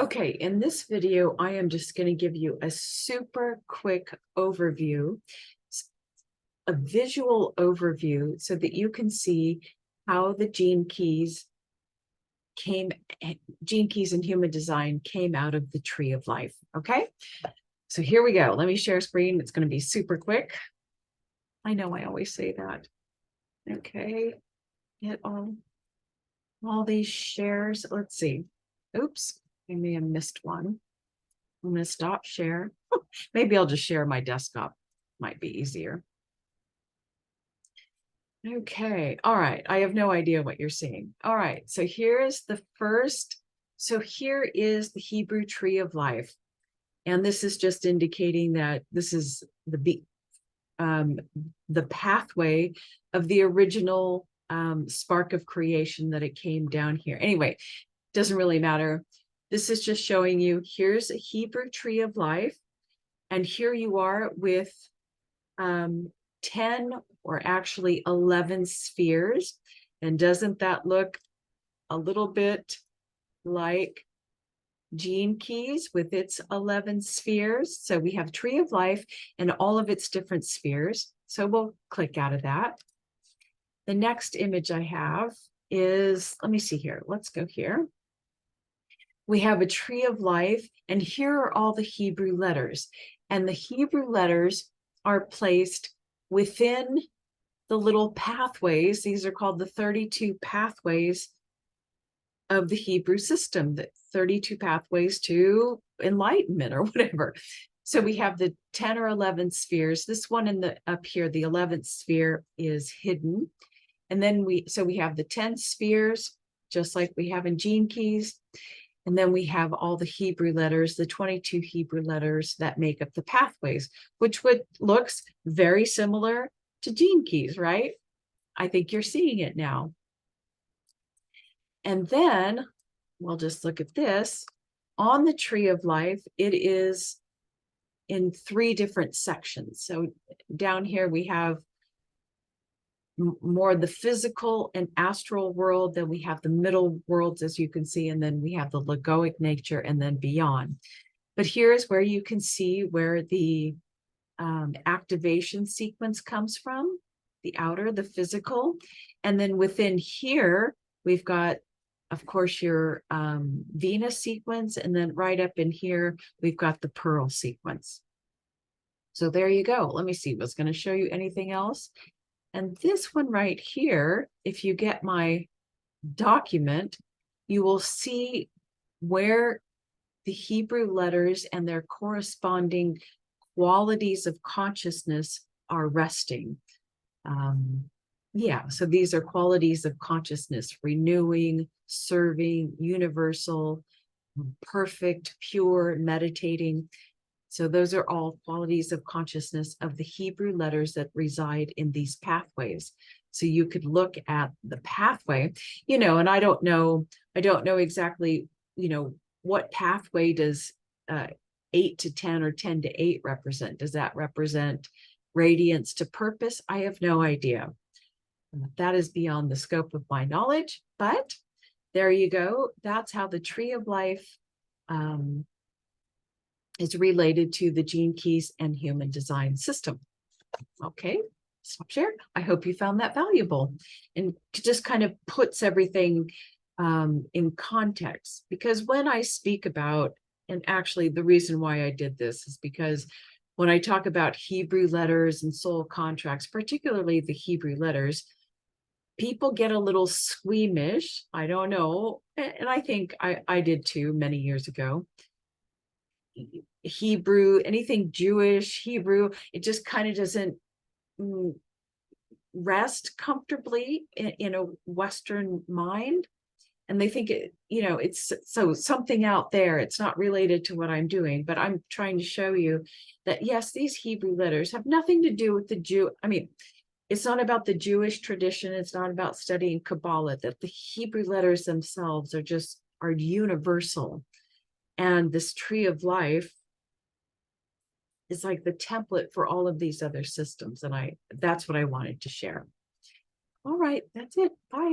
Okay, in this video, I am just going to give you a super quick overview, s- a visual overview, so that you can see how the came, gene keys in human design came out of the tree of life. Okay, so here we go. Let me share screen. It's going to be super quick. I know I always say that. Okay, get all these shares. Let's see. Oops, I may have missed one. I'm going to stop share. Maybe I'll just share my desktop. Might be easier. Okay. All right. I have no idea what you're seeing. All right. So here is the first. So here is the Hebrew tree of life. And this is just indicating that this is the pathway of the original spark of creation, that it came down here. Anyway, doesn't really matter. This is just showing you, here's a Hebrew tree of life. And here you are with 10 or actually 11 spheres. And doesn't that look a little bit like Gene Keys with its 11 spheres? So we have Tree of Life and all of its different spheres. So we'll click out of that. The next image I have is, let me see here. Let's go here. We have a Tree of Life, and here are all the Hebrew letters. And the Hebrew letters are placed within the little pathways. These are called the 32 pathways of the Hebrew system, the 32 pathways to enlightenment or whatever. So we have the 10 or 11 spheres. This one in the up here, the 11th sphere, is hidden. And then we have the 10 spheres, just like we have in Gene Keys. And then we have all the Hebrew letters, the 22 Hebrew letters that make up the pathways, which looks very similar to Gene Keys, right? I think you're seeing it now. And then we'll just look at this. On the Tree of Life, it is in 3 different sections. So down here we have more the physical and astral world. Then we have the middle worlds, as you can see, and then we have the logoic nature, and then beyond. But here is where you can see where the activation sequence comes from, the outer, the physical. And then within here, we've got, of course, your Venus sequence. And then right up in here, we've got the Pearl sequence. So there you go. Let me see, was going to show you anything else. And this one right here, if you get my document, you will see where the Hebrew letters and their corresponding qualities of consciousness are resting. Yeah, so these are qualities of consciousness: renewing, serving, universal, perfect, pure, meditating. So those are all qualities of consciousness of the Hebrew letters that reside in these pathways. So you could look at the pathway, and I don't know exactly, what pathway does 8 to 10 or 10 to 8 represent? Does that represent radiance to purpose? I have no idea. That is beyond the scope of my knowledge, but there you go. That's how the Tree of Life is related to the Gene Keys and human design system. Okay, stop share. I hope you found that valuable, and just kind of puts everything in context. Because when I speak about, and actually the reason why I did this is because when I talk about Hebrew letters and soul contracts, particularly the Hebrew letters, people get a little squeamish. I don't know, and I think I did too many years ago. Hebrew, anything Jewish, Hebrew, it just kind of doesn't rest comfortably in a Western mind. And they think it's so something out there. It's not related to what I'm doing, but I'm trying to show you that, yes, these Hebrew letters have nothing to do with the Jew. I mean, it's not about the Jewish tradition. It's not about studying Kabbalah, that the Hebrew letters themselves are universal. And this Tree of Life is like the template for all of these other systems. And that's what I wanted to share. All right, that's it. Bye.